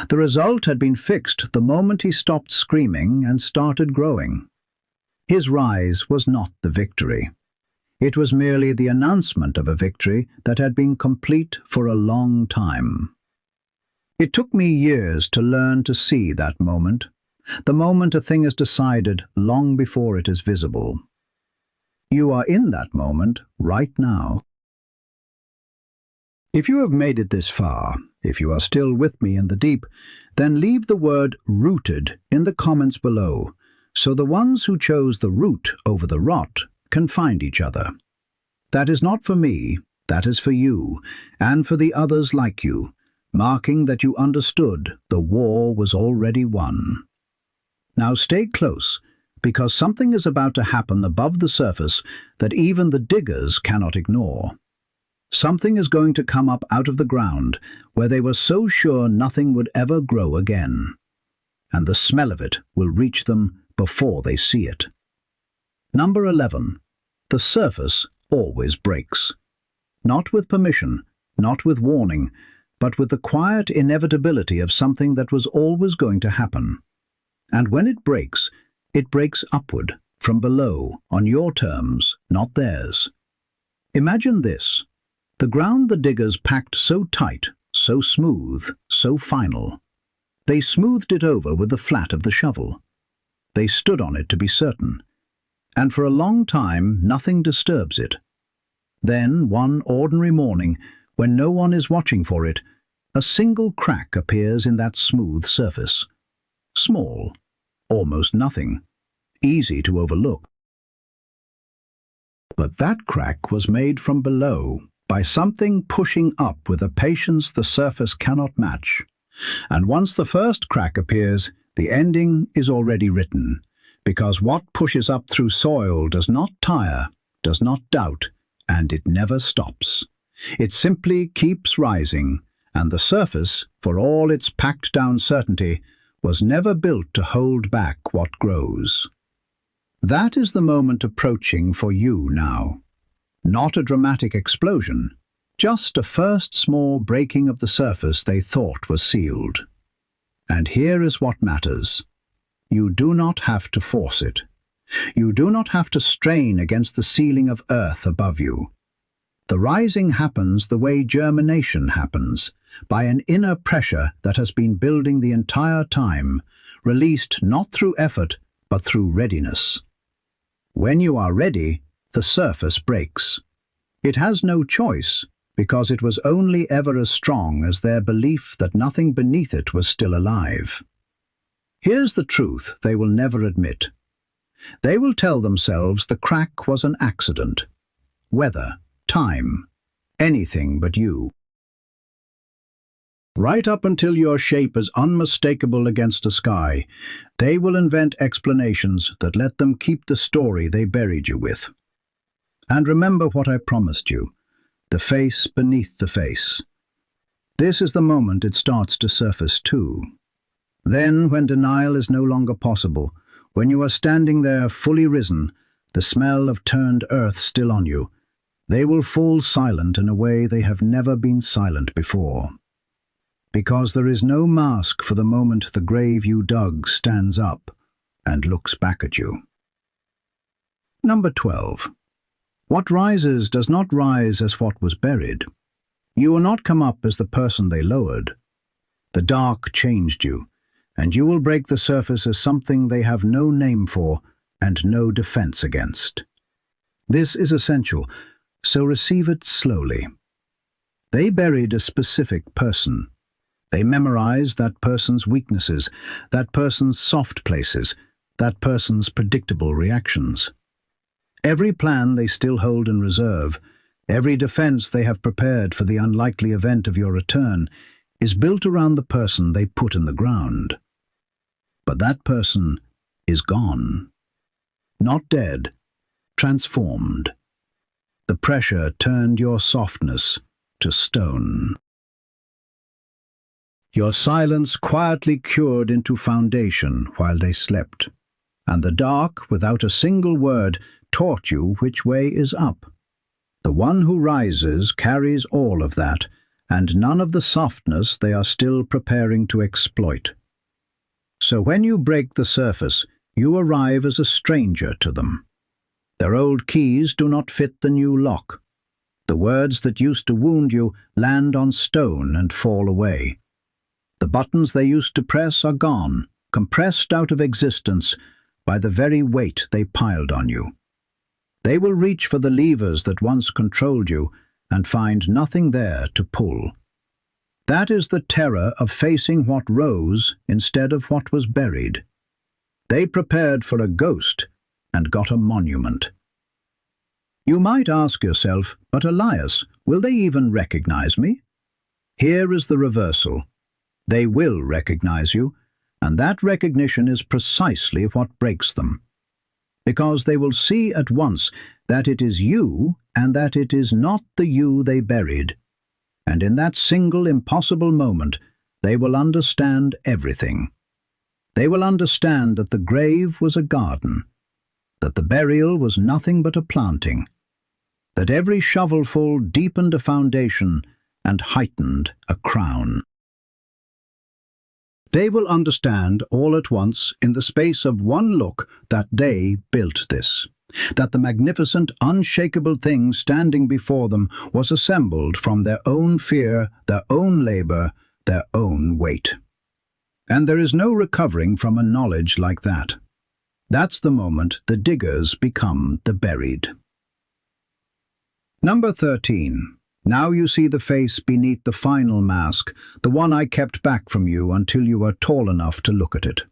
The result had been fixed the moment he stopped screaming and started growing. His rise was not the victory. It was merely the announcement of a victory that had been complete for a long time. It took me years to learn to see that moment, the moment a thing is decided long before it is visible. You are in that moment right now. If you have made it this far, if you are still with me in the deep, then leave the word rooted in the comments below, so the ones who chose the root over the rot can find each other. That is not for me, that is for you, and for the others like you, marking that you understood the war was already won. Now stay close, because something is about to happen above the surface that even the diggers cannot ignore. Something is going to come up out of the ground where they were so sure nothing would ever grow again, and the smell of it will reach them before they see it. Number 11. The surface always breaks. Not with permission, not with warning, but with the quiet inevitability of something that was always going to happen. And when it breaks upward, from below, on your terms, not theirs. Imagine this. The ground the diggers packed so tight, so smooth, so final. They smoothed it over with the flat of the shovel. They stood on it to be certain. And for a long time nothing disturbs it. Then, one ordinary morning, when no one is watching for it, a single crack appears in that smooth surface. Small, almost nothing, easy to overlook. But that crack was made from below, by something pushing up with a patience the surface cannot match. And once the first crack appears, the ending is already written, because what pushes up through soil does not tire, does not doubt, and it never stops. It simply keeps rising, and the surface, for all its packed-down certainty, was never built to hold back what grows. That is the moment approaching for you now. Not a dramatic explosion, just a first small breaking of the surface they thought was sealed. And here is what matters. You do not have to force it. You do not have to strain against the ceiling of earth above you. The rising happens the way germination happens, by an inner pressure that has been building the entire time, released not through effort, but through readiness. When you are ready, the surface breaks. It has no choice, because it was only ever as strong as their belief that nothing beneath it was still alive. Here's the truth they will never admit. They will tell themselves the crack was an accident. Weather, time, anything but you. Right up until your shape is unmistakable against a sky, they will invent explanations that let them keep the story they buried you with. And remember what I promised you, the face beneath the face. This is the moment it starts to surface too. Then, when denial is no longer possible, when you are standing there fully risen, the smell of turned earth still on you, they will fall silent in a way they have never been silent before. Because there is no mask for the moment the grave you dug stands up and looks back at you. Number 12. What rises does not rise as what was buried. You will not come up as the person they lowered. The dark changed you, and you will break the surface as something they have no name for and no defense against. This is essential, so receive it slowly. They buried a specific person. They memorized that person's weaknesses, that person's soft places, that person's predictable reactions. Every plan they still hold in reserve, every defense they have prepared for the unlikely event of your return, is built around the person they put in the ground. But that person is gone. Not dead, transformed. The pressure turned your softness to stone. Your silence quietly cured into foundation while they slept, and the dark, without a single word, taught you which way is up. The one who rises carries all of that, and none of the softness they are still preparing to exploit. So when you break the surface, you arrive as a stranger to them. Their old keys do not fit the new lock. The words that used to wound you land on stone and fall away. The buttons they used to press are gone, compressed out of existence by the very weight they piled on you. They will reach for the levers that once controlled you and find nothing there to pull. That is the terror of facing what rose instead of what was buried. They prepared for a ghost and got a monument. You might ask yourself, but Elias, will they even recognize me? Here is the reversal. They will recognize you, and that recognition is precisely what breaks them. Because they will see at once that it is you and that it is not the you they buried. And in that single impossible moment, they will understand everything. They will understand that the grave was a garden, that the burial was nothing but a planting, that every shovelful deepened a foundation and heightened a crown. They will understand all at once, in the space of one look, that they built this, that the magnificent, unshakable thing standing before them was assembled from their own fear, their own labor, their own weight. And there is no recovering from a knowledge like that. That's the moment the diggers become the buried. Number 13. Now you see the face beneath the final mask, the one I kept back from you until you were tall enough to look at it.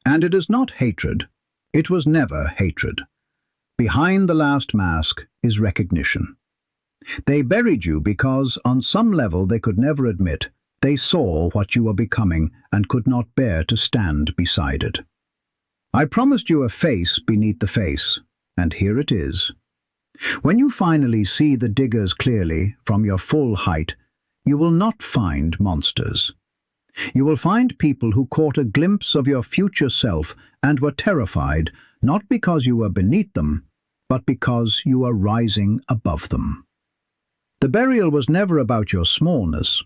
And it is not hatred. It was never hatred. Behind the last mask is recognition. They buried you because, on some level they could never admit, they saw what you were becoming and could not bear to stand beside it. I promised you a face beneath the face, and here it is. When you finally see the diggers clearly, from your full height, you will not find monsters. You will find people who caught a glimpse of your future self and were terrified, not because you were beneath them, but because you are rising above them. The burial was never about your smallness.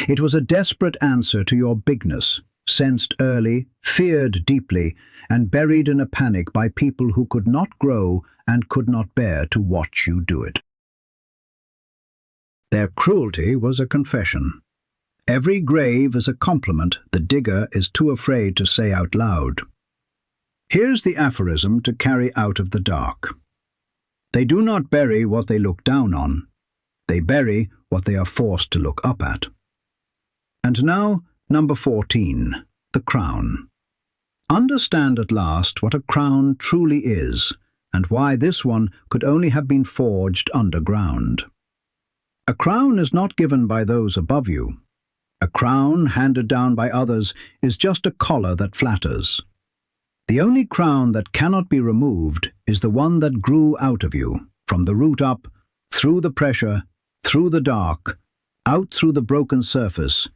It was a desperate answer to your bigness, sensed early, feared deeply, and buried in a panic by people who could not grow and could not bear to watch you do it. Their cruelty was a confession. Every grave is a compliment the digger is too afraid to say out loud. Here's the aphorism to carry out of the dark. They do not bury what they look down on. They bury what they are forced to look up at. And now, number 14, the crown. Understand at last what a crown truly is, and why this one could only have been forged underground. A crown is not given by those above you. A crown handed down by others is just a collar that flatters. The only crown that cannot be removed is the one that grew out of you, from the root up, through the pressure, through the dark, out through the broken surface,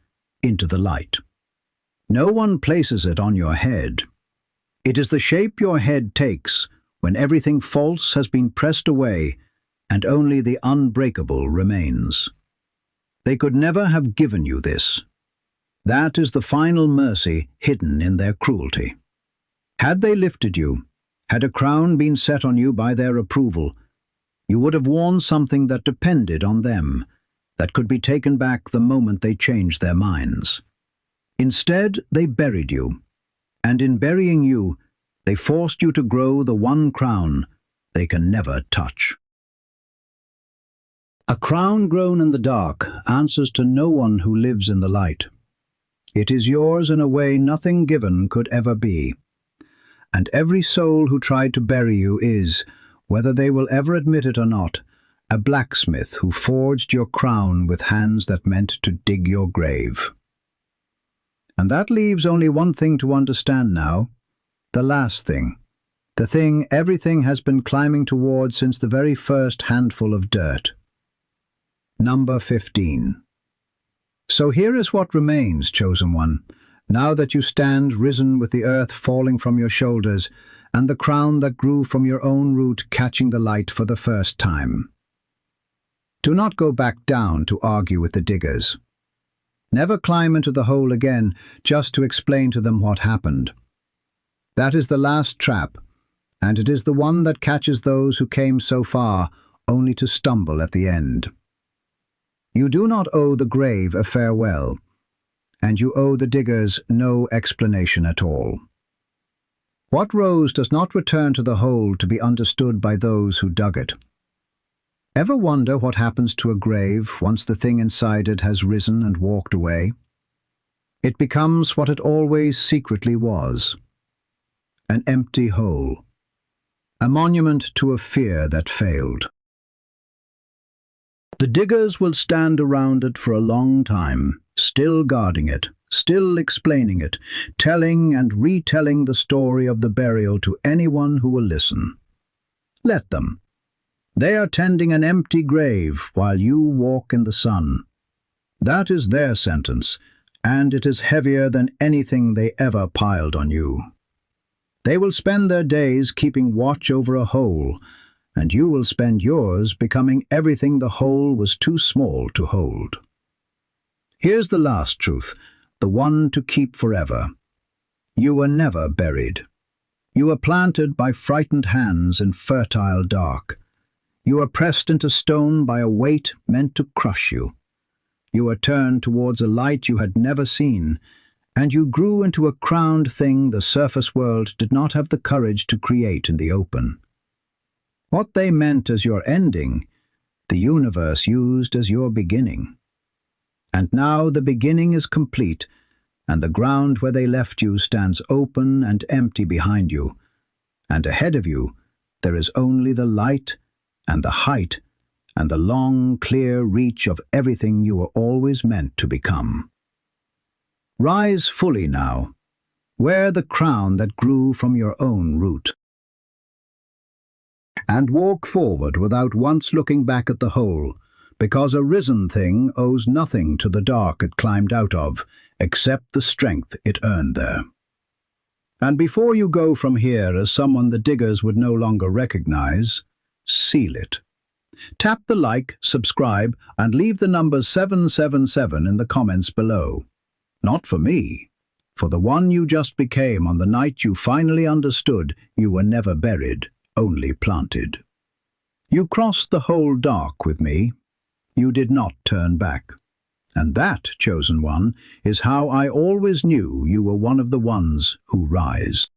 into the light. No one places it on your head. It is the shape your head takes when everything false has been pressed away and only the unbreakable remains. They could never have given you this. That is the final mercy hidden in their cruelty. Had they lifted you, had a crown been set on you by their approval, you would have worn something that depended on them, that could be taken back the moment they changed their minds. Instead, they buried you, and in burying you, they forced you to grow the one crown they can never touch. A crown grown in the dark answers to no one who lives in the light. It is yours in a way nothing given could ever be. And every soul who tried to bury you is, whether they will ever admit it or not, a blacksmith who forged your crown with hands that meant to dig your grave. And that leaves only one thing to understand now, the last thing, the thing everything has been climbing toward since the very first handful of dirt. Number 15. So here is what remains, chosen one, now that you stand risen with the earth falling from your shoulders and the crown that grew from your own root catching the light for the first time. Do not go back down to argue with the diggers. Never climb into the hole again just to explain to them what happened. That is the last trap, and it is the one that catches those who came so far only to stumble at the end. You do not owe the grave a farewell, and you owe the diggers no explanation at all. What rose does not return to the hole to be understood by those who dug it. Ever wonder what happens to a grave once the thing inside it has risen and walked away? It becomes what it always secretly was. An empty hole. A monument to a fear that failed. The diggers will stand around it for a long time, still guarding it, still explaining it, telling and retelling the story of the burial to anyone who will listen. Let them. They are tending an empty grave while you walk in the sun. That is their sentence, and it is heavier than anything they ever piled on you. They will spend their days keeping watch over a hole, and you will spend yours becoming everything the hole was too small to hold. Here's the last truth, the one to keep forever. You were never buried. You were planted by frightened hands in fertile dark. You were pressed into stone by a weight meant to crush you. You were turned towards a light you had never seen, and you grew into a crowned thing the surface world did not have the courage to create in the open. What they meant as your ending, the universe used as your beginning. And now the beginning is complete, and the ground where they left you stands open and empty behind you, and ahead of you there is only the light and the height and the long, clear reach of everything you were always meant to become. Rise fully now. Wear the crown that grew from your own root. And walk forward without once looking back at the hole, because a risen thing owes nothing to the dark it climbed out of, except the strength it earned there. And before you go from here as someone the diggers would no longer recognize, seal it. Tap the like, subscribe, and leave the number 777 in the comments below. Not for me, for the one you just became on the night you finally understood you were never buried, only planted. You crossed the whole dark with me. You did not turn back. And that, chosen one, is how I always knew you were one of the ones who rise.